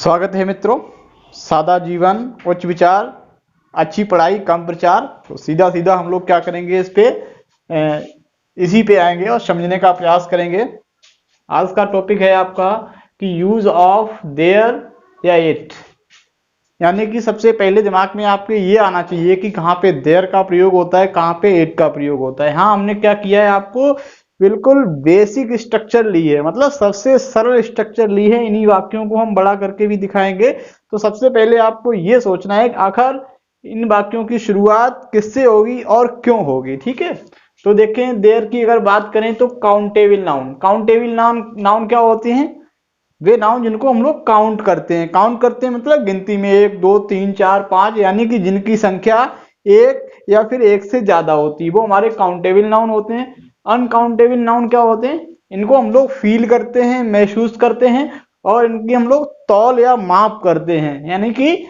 स्वागत है मित्रों। सादा जीवन, उच्च विचार, अच्छी पढ़ाई, कम प्रचार। तो सीधा सीधा हम लोग क्या करेंगे, इसी पे आएंगे और समझने का प्रयास करेंगे। आज का टॉपिक है आपका कि यूज ऑफ देयर या इट, यानी कि सबसे पहले दिमाग में आपके ये आना चाहिए कि कहाँ पे देयर का प्रयोग होता है, कहाँ पे इट का प्रयोग होता है। हाँ, हमने क्या किया है, आपको बिल्कुल बेसिक स्ट्रक्चर ली है, मतलब सबसे सरल स्ट्रक्चर ली है। इन्हीं वाक्यों को हम बड़ा करके भी दिखाएंगे। तो सबसे पहले आपको ये सोचना है कि आखिर इन वाक्यों की शुरुआत किससे होगी और क्यों होगी। ठीक है, तो देखें, देयर की अगर बात करें तो काउंटेबल नाउन। काउंटेबल नाउन क्या होते हैं? वे नाउन जिनको हम लोग काउंट करते हैं। काउंट करते हैं मतलब गिनती में 1 2 3 4 5, यानी कि जिनकी संख्या एक या फिर एक से ज्यादा होती है, वो हमारे काउंटेबल नाउन होते हैं। अनकाउंटेबल नाउन क्या होते हैं? इनको हम लोग फील करते हैं, महसूस करते हैं और इनकी हम लोग तौल या माप करते हैं, यानी कि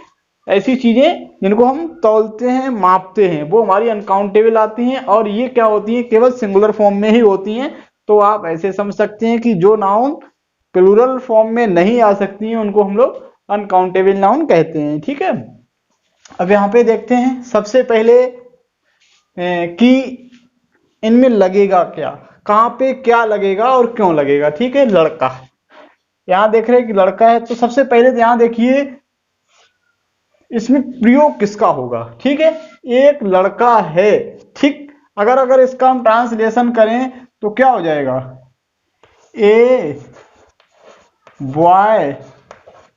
ऐसी चीजें जिनको हम तौलते हैं, मापते हैं, वो हमारी अनकाउंटेबल आती हैं। और ये क्या होती हैं? केवल सिंगुलर फॉर्म में ही होती हैं। तो आप ऐसे समझ सकते हैं कि जो नाउन प्लूरल फॉर्म में नहीं आ सकती हैं उनको हम लोग अनकाउंटेबल नाउन कहते हैं। ठीक है, अब यहाँ पे देखते हैं सबसे पहले कि इनमें लगेगा क्या, कहाँ पे क्या लगेगा और क्यों लगेगा। ठीक है, लड़का, यहाँ देख रहे हैं कि लड़का है, तो सबसे पहले यहाँ देखिए इसमें प्रयोग किसका होगा। ठीक है, एक लड़का है। ठीक, अगर इसका हम ट्रांसलेशन करें तो क्या हो जाएगा? ए बॉय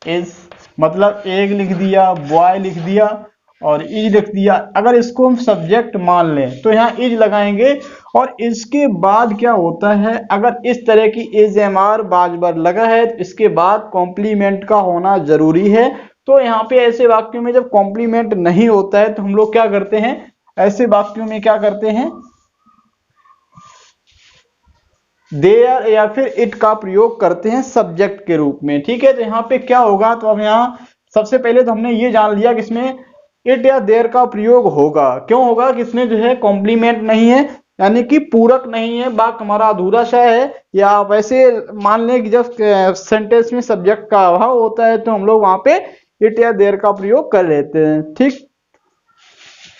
इज, मतलब एक लिख दिया, बॉय लिख दिया और इज लिख दिया। अगर इसको हम सब्जेक्ट मान लें तो यहाँ इज लगाएंगे और इसके बाद क्या होता है, अगर इस तरह की इज एम आर बाजबर लगा है तो इसके बाद कॉम्प्लीमेंट का होना जरूरी है। तो यहाँ पे ऐसे वाक्यों में जब कॉम्प्लीमेंट नहीं होता है तो हम लोग क्या करते हैं, ऐसे वाक्यों में क्या करते हैं, देयर या फिर इट का प्रयोग करते हैं सब्जेक्ट के रूप में। ठीक है, तो यहाँ पे क्या होगा, तो अब यहाँ सबसे पहले तो हमने ये जान लिया कि इसमें इट या देयर का प्रयोग होगा। क्यों होगा? कि इसमें जो है कॉम्प्लीमेंट नहीं है, यानी कि पूरक नहीं है, वाक्य हमारा अधूरा सा है। या वैसे मान लें कि जब सेंटेंस में सब्जेक्ट का अभाव होता है तो हम लोग वहां पे इट या देयर का प्रयोग कर लेते हैं। ठीक,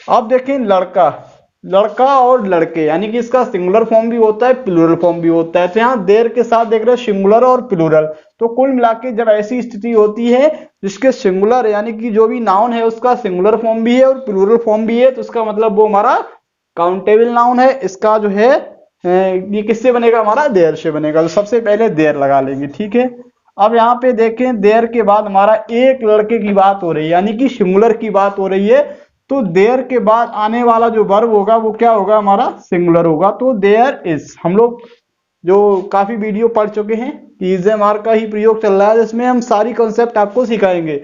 अब देखें लड़का, लड़का और लड़के, यानी कि इसका सिंगुलर फॉर्म भी होता है, प्लूरल फॉर्म भी होता है। तो यहाँ देर के साथ देख रहे हैं सिंगुलर और प्लूरल। तो कुल मिला के जब ऐसी स्थिति होती है जिसके सिंगुलर, यानी कि जो भी नाउन है उसका सिंगुलर फॉर्म भी है और प्लूरल फॉर्म भी है, तो इसका मतलब वो हमारा काउंटेबल नाउन है। इसका जो है ये किससे बनेगा? हमारा देयर से बनेगा। तो सबसे पहले देयर लगा लेंगे। ठीक है, अब यहाँ पे देखें, देयर के बाद हमारा एक लड़के की बात हो रही है, यानी कि सिंगुलर की बात हो रही है। तो देयर के बाद आने वाला जो वर्ब होगा वो क्या होगा? हमारा सिंगुलर होगा। तो देयर इज, हम लोग जो काफी वीडियो पढ़ चुके हैं कि इज एम आर का ही प्रयोग चल रहा है, जिसमें हम सारी कॉन्सेप्ट आपको सिखाएंगे।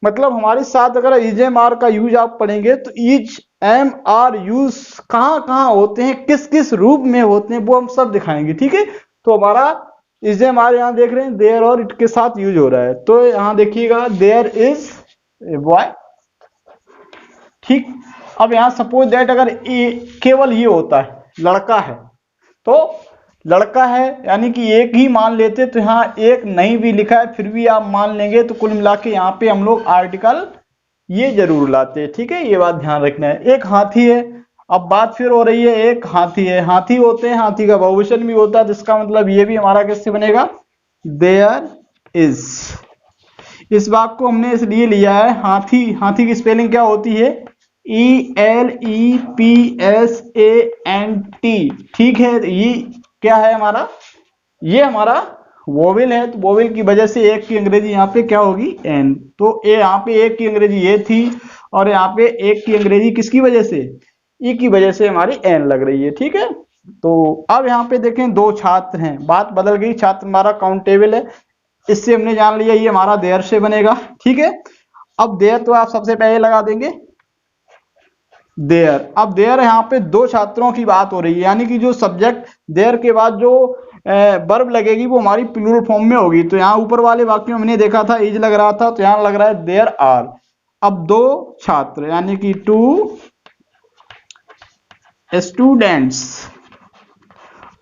मतलब हमारे साथ अगर इज एम आर का यूज आप पढ़ेंगे तो इज एम आर यूज कहाँ कहाँ होते हैं, किस किस रूप में होते हैं, वो हम सब दिखाएंगे। ठीक है, तो हमारा इज एम आर यहाँ देख रहे हैं देयर और इट के साथ यूज हो रहा है। तो यहाँ देखिएगा देयर इज ए बॉय। ठीक, अब यहां सपोज दैट अगर केवल ये होता है लड़का है, तो लड़का है यानी कि एक ही मान लेते, तो यहाँ एक नहीं भी लिखा है फिर भी आप मान लेंगे। तो कुल मिला के यहाँ पे हम लोग आर्टिकल ये जरूर लाते हैं। ठीक है, ये बात ध्यान रखना है। एक हाथी है, अब बात फिर हो रही है, एक हाथी है, हाथी होते हैं, हाथी का बहुवचन भी होता है, जिसका मतलब ये भी हमारा किससे बनेगा? There is. इस वाक्य को हमने इसलिए लिया है, हाथी, हाथी की स्पेलिंग क्या होती है? ELEPSANT। ठीक है, ये क्या है हमारा? ये हमारा वोवेल है, तो वोवेल की वजह से एक की अंग्रेजी यहाँ पे क्या होगी? एन। तो ए यहाँ पे एक की अंग्रेजी ये थी और यहाँ पे एक की अंग्रेजी किसकी वजह से? ई की वजह से हमारी एन लग रही है। ठीक है, तो अब यहाँ पे देखें दो छात्र हैं, बात बदल गई, छात्र हमारा काउंटेबल है, इससे हमने जान लिया ये हमारा देयर से बनेगा। ठीक है, अब देयर तो आप सबसे पहले लगा देंगे देयर। अब देयर यहाँ पे दो छात्रों की बात हो रही है, यानी कि जो सब्जेक्ट देयर के बाद जो वर्ब लगेगी वो हमारी प्लूरल फॉर्म में होगी। तो यहाँ ऊपर वाले वाक्य में हमने देखा था इज लग रहा था, तो यहाँ लग रहा है देयर आर। अब दो छात्र, यानी कि 2 स्टूडेंट्स,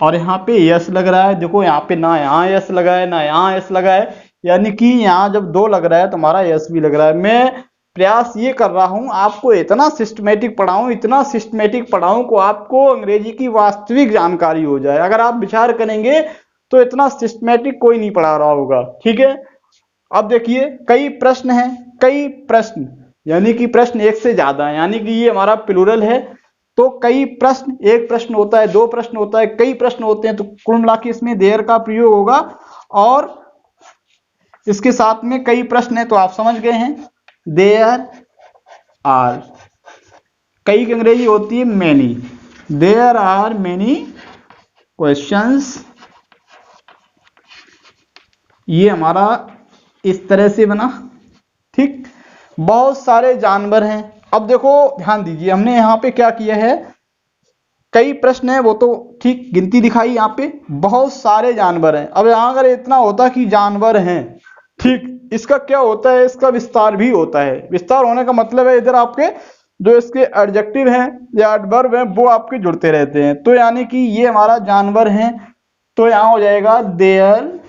और यहाँ पे यस लग रहा है। देखो यहाँ पे ना यहाँ यस लगा है ना यहाँ यस लगा है, यानी कि यहाँ जब 2 लग रहा है तो हमारा यस भी लग रहा है। मैं प्रयास ये कर रहा हूँ आपको इतना सिस्टमेटिक पढ़ाऊँ, इतना सिस्टमेटिक पढ़ाऊँ को आपको अंग्रेजी की वास्तविक जानकारी हो जाए। अगर आप विचार करेंगे तो इतना सिस्टमेटिक कोई नहीं पढ़ा रहा होगा, ठीक है। अब देखिए कई प्रश्न हैं, कई प्रश्न यानी कि प्रश्न एक से ज्यादा है, यानी कि ये हमारा प्लूरल है। तो कई प्रश्न, एक प्रश्न होता है, 2 प्रश्न होता है, कई प्रश्न होते हैं, तो कुल मिला के इसमें देयर का प्रयोग होगा और इसके साथ में कई प्रश्न है, तो आप समझ गए हैं देयर आर। कई की अंग्रेजी होती है many, there are many questions. ये हमारा इस तरह से बना, ठीक। बहुत सारे जानवर हैं। अब देखो ध्यान दीजिए, हमने यहाँ पे क्या किया है, कई प्रश्न है वो तो ठीक गिनती दिखाई, यहाँ पे बहुत सारे जानवर हैं। अब यहाँ अगर इतना होता कि जानवर हैं, ठीक, इसका क्या होता है, इसका विस्तार भी होता है। विस्तार होने का मतलब है इधर आपके जो इसके एडजेक्टिव हैं या एडवर्ब हैं वो आपके जुड़ते रहते हैं। तो यानी कि ये हमारा जानवर हैं, तो यहाँ हो जाएगा देयर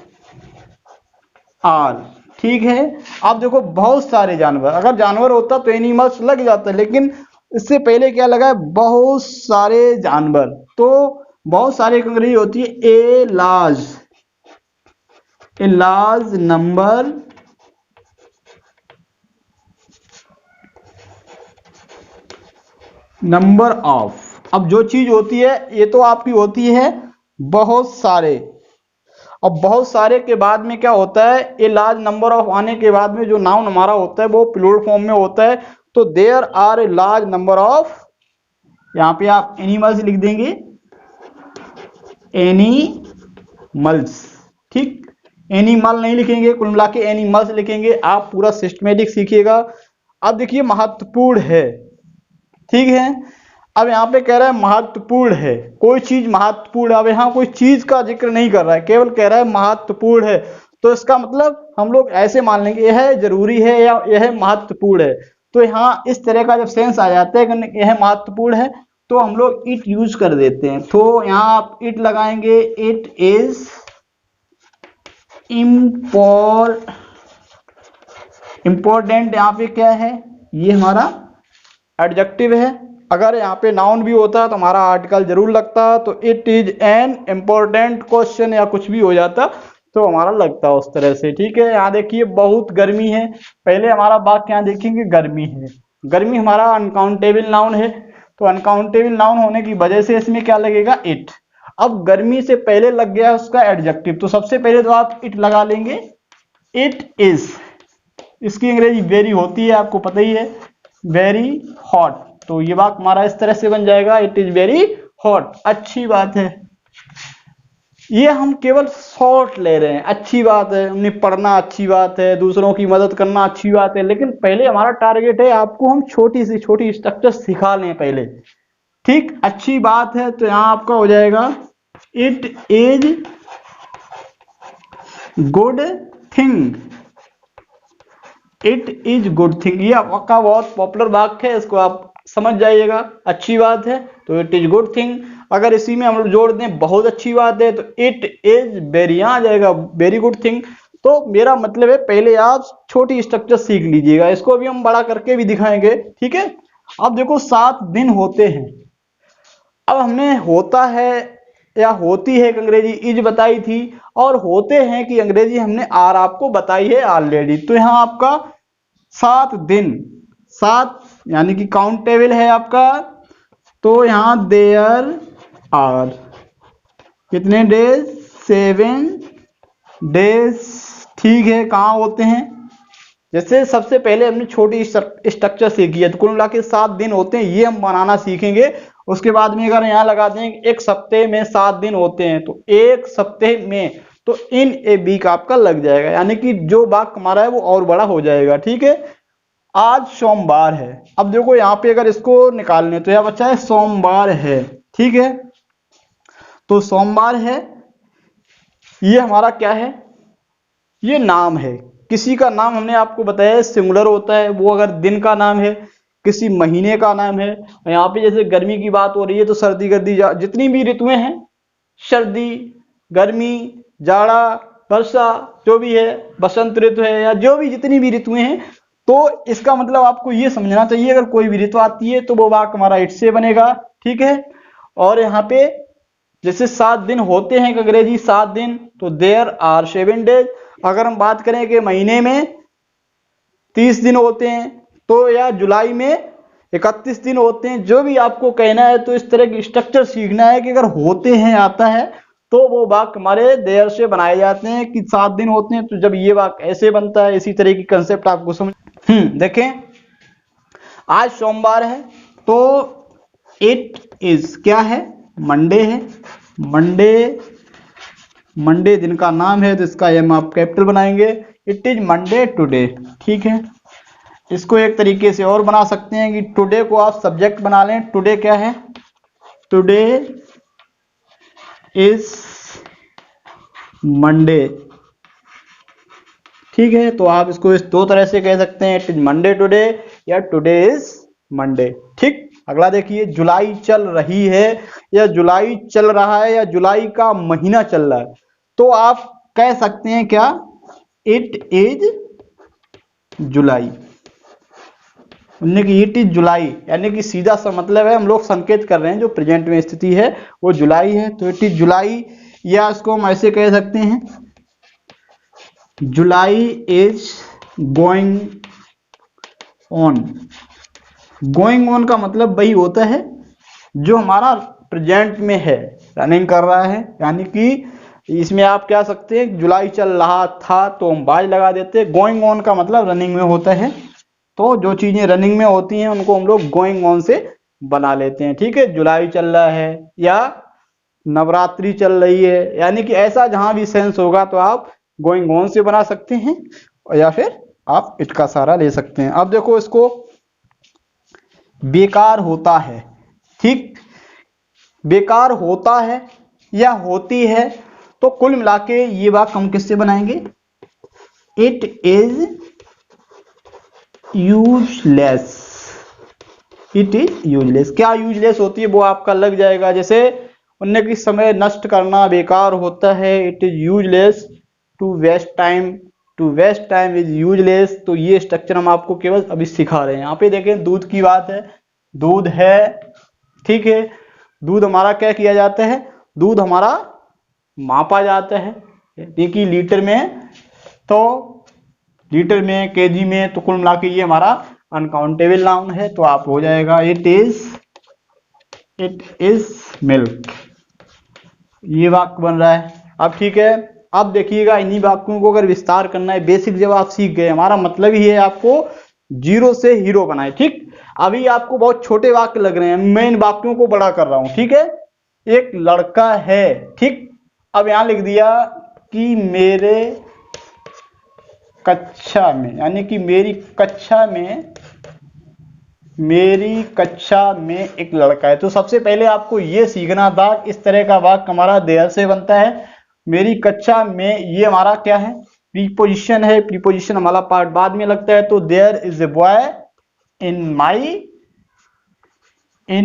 आर, ठीक है। अब देखो बहुत सारे जानवर, अगर जानवर होता तो एनिमल्स लग जाता, लेकिन इससे पहले क्या लगा है, बहुत सारे जानवर। तो बहुत सारे की अंग्रेजी होती है ए लार्ज नंबर ऑफ। अब जो चीज होती है ये तो आपकी होती है बहुत सारे। अब बहुत सारे के बाद में क्या होता है, ए लार्ज नंबर ऑफ आने के बाद में जो नाउन हमारा होता है वो प्लूरल फॉर्म में होता है। तो there are a large number of, यहाँ पे आप एनिमल्स लिख देंगे, एनिमल्स, ठीक। एनिमल नहीं लिखेंगे, कुल मिला के एनिमल्स लिखेंगे। आप पूरा सिस्टमेटिक सीखिएगा। अब देखिए महत्वपूर्ण है, ठीक है। अब यहाँ पे कह रहा है महत्वपूर्ण है, कोई चीज महत्वपूर्ण। अब यहाँ कोई चीज का जिक्र नहीं कर रहा है, केवल कह रहा है महत्वपूर्ण है। तो इसका मतलब हम लोग ऐसे मान लेंगे यह जरूरी है या यह महत्वपूर्ण है। तो यहाँ इस तरह का जब सेंस आ जाता है कि यह महत्वपूर्ण है तो हम लोग इट यूज कर देते हैं। तो यहाँ आप इट लगाएंगे, इट इज इम्पोर्टेंट। यहाँ पे क्या है, ये हमारा एडजेक्टिव है। अगर यहाँ पे नाउन भी होता तो हमारा आर्टिकल जरूर लगता, तो it is an important question या कुछ भी हो जाता तो हमारा लगता उस तरह से, ठीक है। यहाँ देखिए बहुत गर्मी है, पहले हमारा वाक्य यहाँ देखेंगे गर्मी है। गर्मी हमारा अनकाउंटेबल नाउन है, तो अनकाउंटेबल नाउन होने की वजह से इसमें क्या लगेगा, इट। अब गर्मी से पहले लग गया उसका एडजेक्टिव, तो सबसे पहले तो आप इट लगा लेंगे, इट इज। इसकी अंग्रेजी वेरी होती है, आपको पता ही है, वेरी हॉट। तो ये वाक्य हमारा इस तरह से बन जाएगा, इट इज वेरी हॉट। अच्छी बात है, ये हम केवल शॉर्ट ले रहे हैं, अच्छी बात है। हमने पढ़ना अच्छी बात है, दूसरों की मदद करना अच्छी बात है, लेकिन पहले हमारा टारगेट है आपको हम छोटी से छोटी स्ट्रक्चर सिखा लें पहले, ठीक। अच्छी बात है, तो यहां आपका हो जाएगा it is good thing, it is good thing. ये आपका बहुत पॉपुलर वाक्य है, इसको आप समझ जाइएगा। अच्छी बात है तो इट इज गुड थिंग। अगर इसी में हम लोग जोड़ दें बहुत अच्छी बात है, तो इट इज वेरी, आ जाएगा वेरी गुड थिंग। तो मेरा मतलब है पहले आप छोटी स्ट्रक्चर सीख लीजिएगा, इसको अभी हम बड़ा करके भी दिखाएंगे, ठीक है। अब देखो 7 दिन होते हैं। अब हमने होता है या होती है एक अंग्रेजी इज बताई थी, और होते हैं कि अंग्रेजी हमने आर आपको बताई है ऑलरेडी। तो यहाँ आपका 7 दिन, 7 यानी कि काउंटेबल है आपका। तो यहाँ देयर आर कितने डेज, 7 डेज, ठीक है। कहाँ होते हैं, जैसे सबसे पहले हमने छोटी स्ट्रक्चर सीखी है, तो कुल मिला के 7 दिन होते हैं, ये हम बनाना सीखेंगे। उसके बाद में अगर यहाँ लगा दें एक सप्ते में 7 दिन होते हैं, तो एक सप्ते में, तो इन ए वीक आपका लग जाएगा, यानी कि जो वाक्य हमारा है वो और बड़ा हो जाएगा, ठीक है। आज सोमवार है। अब देखो यहाँ पे अगर इसको निकालने तो यह बच्चा है सोमवार है, ठीक है। तो सोमवार है, ये हमारा क्या है, ये नाम है। किसी का नाम हमने आपको बताया सिंगुलर होता है, वो अगर दिन का नाम है, किसी महीने का नाम है। यहाँ पे जैसे गर्मी की बात हो रही है तो सर्दी गर्दी जितनी भी ऋतुएं हैं, सर्दी, गर्मी, जाड़ा, वर्षा जो भी है, बसंत ऋतु है, या जो भी जितनी भी ऋतुएं हैं, तो इसका मतलब आपको ये समझना चाहिए अगर कोई भी ऋतु आती है तो वो वाक्य हमारा इट से बनेगा। ठीक है। और यहाँ पे जैसे 7 दिन होते हैं अंग्रेजी 7 दिन, तो देयर आर 7 डेज। अगर हम बात करें कि महीने में 30 दिन होते हैं, तो या जुलाई में 31 दिन होते हैं, जो भी आपको कहना है, तो इस तरह की स्ट्रक्चर सीखना है कि अगर होते हैं आता है तो वो वाक्य हमारे देयर से बनाए जाते हैं कि 7 दिन होते हैं, तो जब ये वाक्य ऐसे बनता है। इसी तरह की कंसेप्ट आपको समझ देखें, आज सोमवार है तो इट इज क्या है, मंडे है। मंडे दिन का नाम है, तो इसका एम आप कैपिटल बनाएंगे, इट इज मंडे टुडे। ठीक है। इसको एक तरीके से और बना सकते हैं कि टुडे को आप सब्जेक्ट बना लें। टुडे क्या है, टुडे इज मंडे। ठीक है। तो आप इसको इस 2 तरह से कह सकते हैं, इट इज मंडे टुडे या टुडे इज मंडे। ठीक। अगला देखिए, जुलाई चल रही है या जुलाई चल रहा है या जुलाई का महीना चल रहा है, तो आप कह सकते हैं क्या, it is July. It is July यानी कि सीधा सा मतलब है, हम लोग संकेत कर रहे हैं जो प्रेजेंट में स्थिति है वो जुलाई है, तो इट इज जुलाई। या इसको हम ऐसे कह सकते हैं, जुलाई is going on. Going on का मतलब वही होता है जो हमारा प्रेजेंट में है, रनिंग कर रहा है। यानी कि इसमें आप क्या सकते हैं, जुलाई चल रहा था तो हम बाज लगा देते हैं। गोइंग ऑन का मतलब रनिंग में होता है, तो जो चीजें रनिंग में होती हैं उनको हम लोग गोइंग ऑन से बना लेते हैं। ठीक है। जुलाई चल रहा है या नवरात्रि चल रही है, यानी कि ऐसा जहां भी सेंस होगा तो आप गोइंग ऑन से बना सकते हैं, या फिर आप इट का सहारा ले सकते हैं। अब देखो, इसको बेकार होता है। ठीक। बेकार होता है या होती है, तो कुल मिला के ये बात हम किससे बनाएंगे, it is useless. It is useless. क्या यूजलेस होती है वो आपका लग जाएगा, जैसे उन्हें कि समय नष्ट करना बेकार होता है, it is useless to waste time. To waste time is useless. तो ये स्ट्रक्चर हम आपको केवल अभी सिखा रहे हैं। यहाँ पे देखें, दूध की बात है, दूध है। ठीक है। दूध हमारा क्या किया जाता है, दूध हमारा मापा जाता है, देखिए लीटर में, तो लीटर में, केजी में, तो कुल मिला के ये हमारा अनकाउंटेबल नाउन है। तो आप हो जाएगा, इट इज मिल्क। ये वाक्य बन रहा है। अब ठीक है, अब देखिएगा, इन्हीं वाक्यों को अगर विस्तार करना है, बेसिक जब आप सीख गए, हमारा मतलब ही है आपको जीरो से हीरो बनाए। ठीक। अभी आपको बहुत छोटे वाक्य लग रहे हैं, मैं इन वाक्यों को बड़ा कर रहा हूं। ठीक है। एक लड़का है। ठीक। अब यहां लिख दिया कि मेरे कक्षा में, यानी कि मेरी कक्षा में एक लड़का है। तो सबसे पहले आपको यह सीखना था, इस तरह का वाक्य हमारा देयर से बनता है। मेरी कक्षा में, ये हमारा क्या है, प्रीपोजिशन है। प्रीपोजिशन हमारा पार्ट बाद में लगता है। तो there is a boy in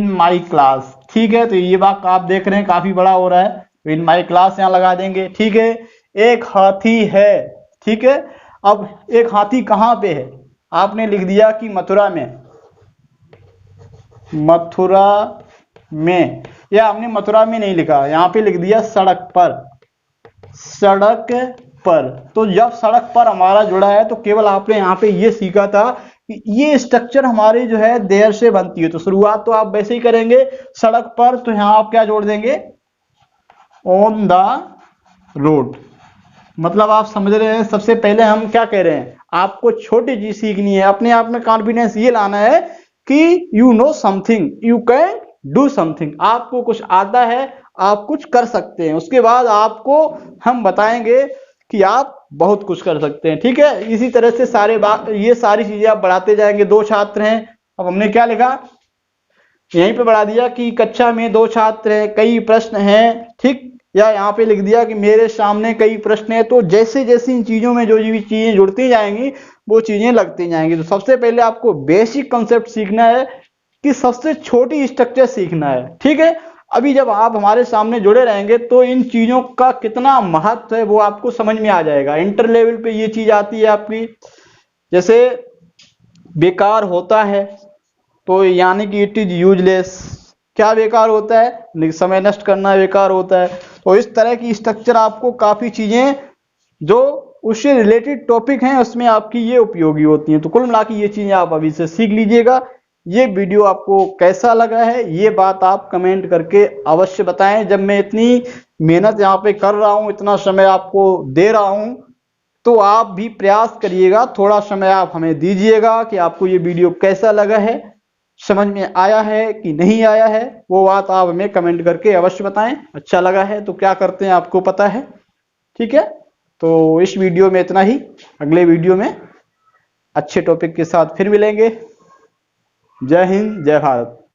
my class. ठीक है। तो ये वाक्य आप देख रहे हैं काफी बड़ा हो रहा है, तो इन माई क्लास यहां लगा देंगे। ठीक है। एक हाथी है। ठीक है। अब एक हाथी कहां पे है, आपने लिख दिया कि मथुरा में। या आपने मथुरा में नहीं लिखा, यहां पे लिख दिया सड़क पर। तो जब सड़क पर हमारा जुड़ा है, तो केवल आपने यहाँ पे ये सीखा था कि ये स्ट्रक्चर हमारी जो है देयर से बनती है। तो शुरुआत तो आप वैसे ही करेंगे, सड़क पर, तो यहां आप क्या जोड़ देंगे, ऑन द रोड। मतलब आप समझ रहे हैं, सबसे पहले हम क्या कह रहे हैं, आपको छोटी चीज सीखनी है, अपने आप में कॉन्फिडेंस ये लाना है कि you know something, you can do something. आपको कुछ आता है, आप कुछ कर सकते हैं। उसके बाद आपको हम बताएंगे कि आप बहुत कुछ कर सकते हैं। ठीक है। इसी तरह से ये सारी चीजें आप बढ़ाते जाएंगे। 2 छात्र हैं, अब हमने क्या लिखा, यहीं पे बढ़ा दिया कि कक्षा में 2 छात्र हैं, कई प्रश्न हैं। ठीक। या यहाँ पे लिख दिया कि मेरे सामने कई प्रश्न हैं। तो जैसे जैसे इन चीजों में जो भी चीजें जुड़ती जाएंगी, वो चीजें लगती जाएंगी। तो सबसे पहले आपको बेसिक कंसेप्ट सीखना है कि सबसे छोटी स्ट्रक्चर सीखना है। ठीक है। अभी जब आप हमारे सामने जुड़े रहेंगे तो इन चीजों का कितना महत्व है वो आपको समझ में आ जाएगा। इंटर लेवल पे ये चीज आती है आपकी, जैसे बेकार होता है तो यानी कि इट इज यूजलेस। क्या बेकार होता है? समय नष्ट करना बेकार होता है। तो इस तरह की स्ट्रक्चर आपको काफी चीजें जो उससे रिलेटेड टॉपिक हैं उसमें आपकी ये उपयोगी होती हैं। तो कुल मिला के ये चीजें आप अभी से सीख लीजिएगा। ये वीडियो आपको कैसा लगा है ये बात आप कमेंट करके अवश्य बताएं। जब मैं इतनी मेहनत यहाँ पे कर रहा हूँ, इतना समय आपको दे रहा हूँ, तो आप भी प्रयास करिएगा, थोड़ा समय आप हमें दीजिएगा कि आपको ये वीडियो कैसा लगा है, समझ में आया है कि नहीं आया है, वो बात आप हमें कमेंट करके अवश्य बताएं। अच्छा लगा है तो क्या करते हैं आपको पता है, ठीक है। तो इस वीडियो में इतना ही, अगले वीडियो में अच्छे टॉपिक के साथ फिर मिलेंगे। जय हिंद, जय भारत।